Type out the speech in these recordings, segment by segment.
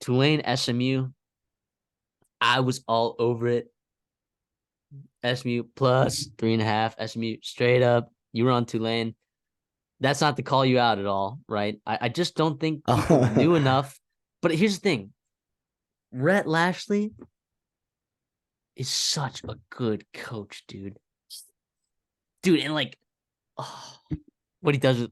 Tulane, SMU. I was all over it. SMU plus 3.5. SMU straight up. You were on Tulane. That's not to call you out at all, right? I just don't think people knew Oh, enough. But here's the thing. Rhett Lashley is such a good coach, dude. Dude, and like, oh, what he does with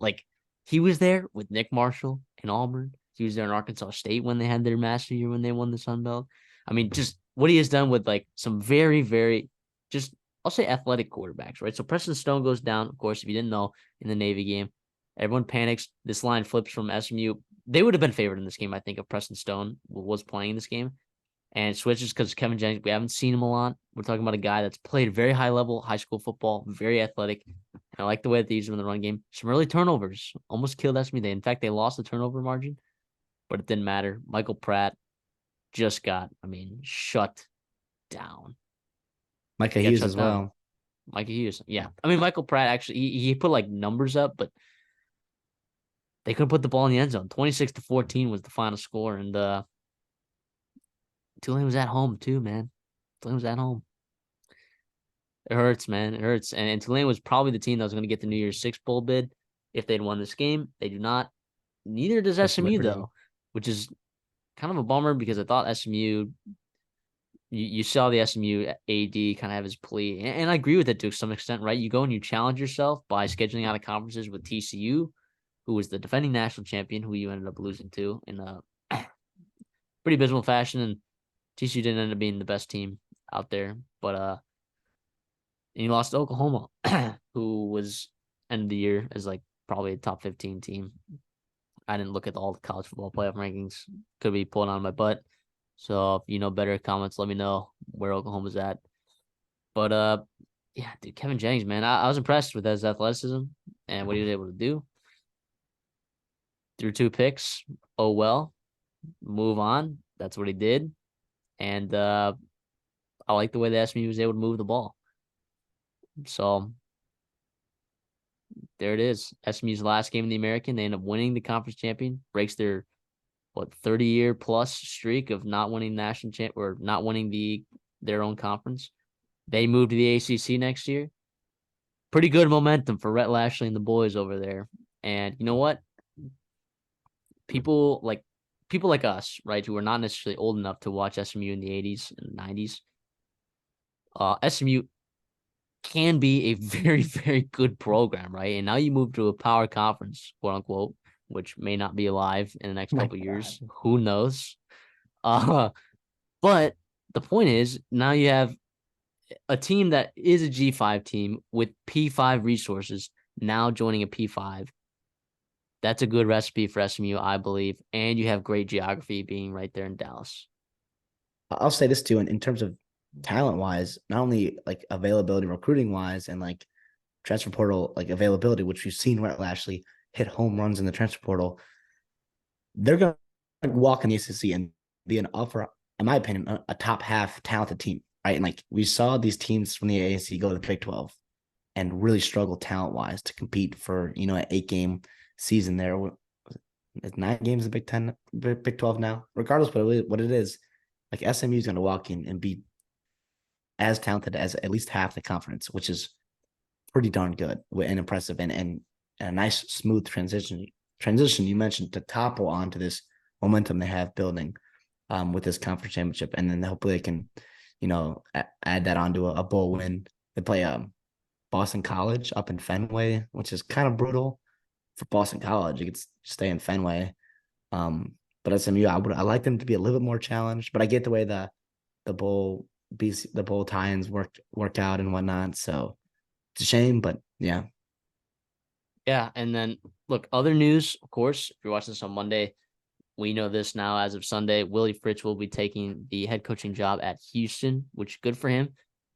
he was there with Nick Marshall in Auburn. He was there in Arkansas State when they had their master year when they won the Sun Belt. I mean, just what he has done with some very, very just I'll say athletic quarterbacks, right? So Preston Stone goes down, of course, if you didn't know, in the Navy game. Everyone panics. This line flips from SMU. They would have been favored in this game, I think, if Preston Stone was playing this game. And switches because Kevin Jennings, we haven't seen him a lot. We're talking about a guy that's played very high level high school football, very athletic. And I like the way that they use him in the run game. Some early turnovers almost killed SMU. In fact, they lost the turnover margin, but it didn't matter. Michael Pratt just got, shut down. Micah He got Hughes shut as down. well. Micah Hughes. Yeah. Michael Pratt actually, he put numbers up, but they couldn't put the ball in the end zone. 26-14 was the final score. And Tulane was at home too, man. Tulane was at home. It hurts, man. It hurts. And Tulane was probably the team that was going to get the New Year's Six bowl bid if they'd won this game. They do not. Neither does Just SMU Liberty. though, which is kind of a bummer because I thought SMU. You saw the SMU AD kind of have his plea, and I agree with it to some extent, right? You go and you challenge yourself by scheduling out of conferences with TCU, who was the defending national champion, who you ended up losing to in a pretty abysmal fashion, and TCU didn't end up being the best team out there, but and he lost to Oklahoma, who was end of the year as probably a top 15 team. I didn't look at all the college football playoff rankings. Could be pulling on my butt. So if you know better comments, let me know where Oklahoma's at. But yeah, dude, Kevin Jennings, man, I was impressed with his athleticism and what he was able to do. Threw two picks. Oh well. Move on. That's what he did. And I like the way the SMU was able to move the ball. So there it is. SMU's last game in the American. They end up winning the conference champion, breaks their 30-year plus streak of not winning national champ or not winning their own conference. They moved to the ACC next year. Pretty good momentum for Rhett Lashley and the boys over there. And you know what? People like us, right, who are not necessarily old enough to watch SMU in the 80s and 90s. SMU can be a very, very good program, right? And now you move to a power conference, quote unquote, which may not be alive in the next My couple of God. years. Who knows? Uh, but the point is now you have a team that is a G5 team with P5 resources now joining a P5. That's a good recipe for SMU, I believe. And you have great geography being right there in Dallas. I'll say this too, in terms of talent wise, not only like availability, recruiting wise, and like transfer portal like availability, which we've seen Rhett Lashley hit home runs in the transfer portal. They're going to walk in the ACC and be an offer, in my opinion, a top half talented team, right? And like we saw these teams from the AAC go to the Big 12 and really struggle talent wise to compete for an 8-game season there. It's 9 games in Big 10, Big 12 now. Regardless what it is, like SMU is going to walk in and be as talented as at least half the conference, which is pretty darn good and impressive and a nice smooth transition you mentioned to topple onto this momentum they have building with this conference championship, and then hopefully they can add that onto a bowl win. They play Boston College up in Fenway, which is kind of brutal for Boston College. You could stay in Fenway, but SMU I like them to be a little bit more challenged, but I get the way the bowl the bowl tie-ins work out and whatnot, so it's a shame, but yeah. Yeah. And then look, other news, of course, if you're watching this on Monday, we know this now as of Sunday. Willie Fritz will be taking the head coaching job at Houston, which good for him,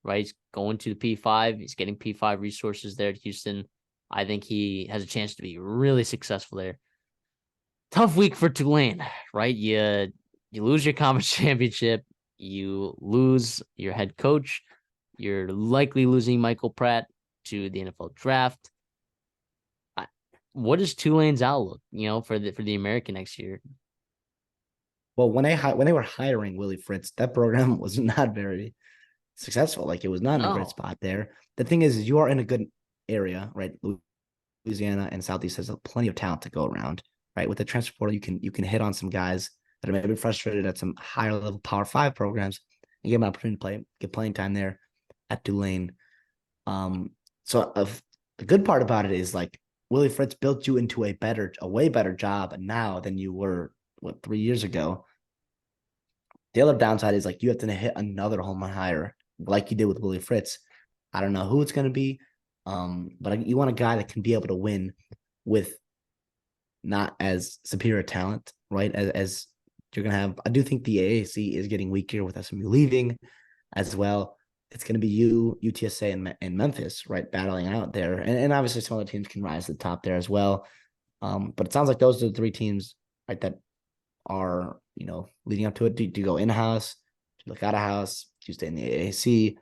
right? He's going to the P5. He's getting P5 resources there at Houston. I think he has a chance to be really successful there. Tough week for Tulane, right? You lose your conference championship. You lose your head coach. You're likely losing Michael Pratt to the NFL draft. What is Tulane's outlook, for the American next year? Well, when they were hiring Willie Fritz, that program was not very successful. Like it was not in a great No. spot there. The thing is you are in a good area, right? Louisiana and Southeast has plenty of talent to go around, right? With the transfer portal, you can hit on some guys that are maybe frustrated at some higher level Power Five programs and give them an opportunity to get playing time there at Tulane. So the good part about it is like Willie Fritz built you into a way better job now than you were 3 years ago. The other downside is like you have to hit another home run higher, like you did with Willie Fritz. I don't know who it's going to be, but you want a guy that can be able to win with not as superior talent, right? As you're going to have. I do think the AAC is getting weaker with SMU leaving as well. It's going to be UTSA, and Memphis, right, battling out there. And obviously some other teams can rise to the top there as well. But it sounds like those are the three teams, right, that are, leading up to it. Do you go in-house? Do you look out of house? Do you stay in the AAC?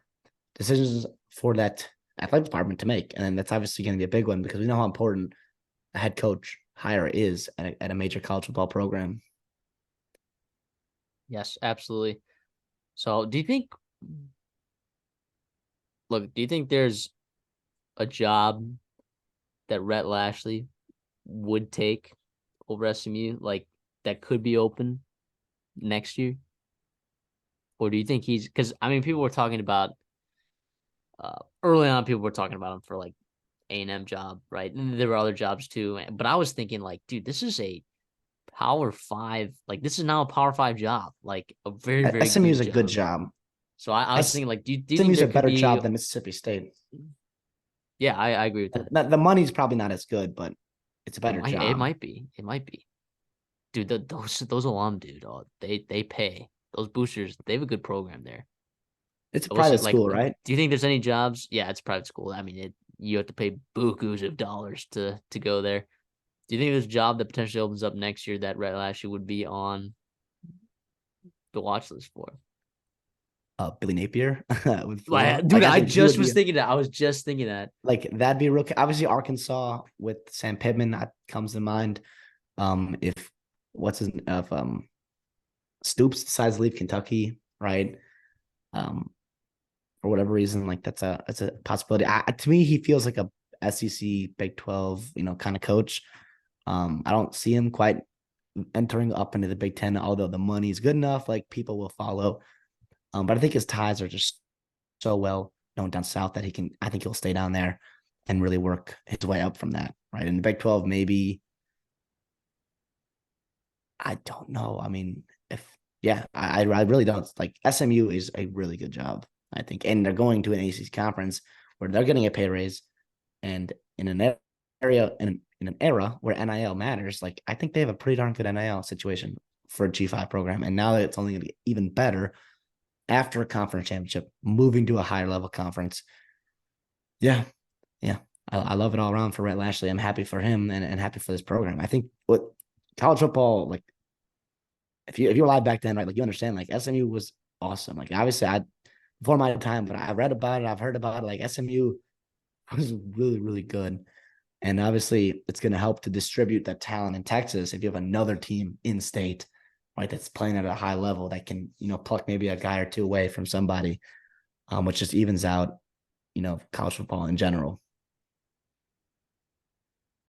Decisions for that athletic department to make. And then that's obviously going to be a big one because we know how important a head coach hire is at a major college football program. Yes, absolutely. So do you think there's a job that Rhett Lashley would take over SMU, like that could be open next year? Or do you think because I mean, people were talking about early on, people were talking about him for like A&M job, right? And there were other jobs too. But I was thinking like, dude, this is a Power Five. Like this is now a Power Five job, like a very, very SMU is good a good job. job. So I was thinking like, do you think SMU is there a could better be? job than Mississippi State. Yeah, I agree with that. The money's probably not as good, but it's a better It job. might be. It might be. Dude, those alum, dude, they pay. Those boosters, they have a good program there. It's a I wish private it like. school, right? Do you think there's any jobs? Yeah, it's a private school. I mean, you have to pay bukus of dollars to go there. Do you think there's a job that potentially opens up next year that Red Lashley would be on the watch list for? Billy Napier with Florida. Like, dude, Like I I think he just would was be thinking that. I was just thinking that. like that'd be a real. Obviously, Arkansas with Sam Pittman that comes to mind. If what's his of Stoops decides to leave Kentucky, right? For whatever reason, like that's a possibility. To me, he feels like a SEC Big 12, kind of coach. I don't see him quite entering up into the Big 10, although the money's good enough, like people will follow. But I think his ties are just so well known down south that I think he'll stay down there and really work his way up from that, right? In the Big 12, maybe, I don't know. I mean, I really don't. Like SMU is a really good job, I think. And they're going to an ACC conference where they're getting a pay raise, and in an era where NIL matters, like I think they have a pretty darn good NIL situation for a G5 program. And now it's only going to be even better after a conference championship, moving to a higher level conference. Yeah. Yeah. I love it all around for Rhett Lashley. I'm happy for him and happy for this program. I think what college football, like if you're alive back then, right, like you understand, like SMU was awesome. Like obviously before my time, but I read about it, I've heard about it. Like SMU was really, really good. And obviously it's going to help to distribute that talent in Texas if you have another team in state, right, that's playing at a high level that can, pluck maybe a guy or two away from somebody, which just evens out, college football in general.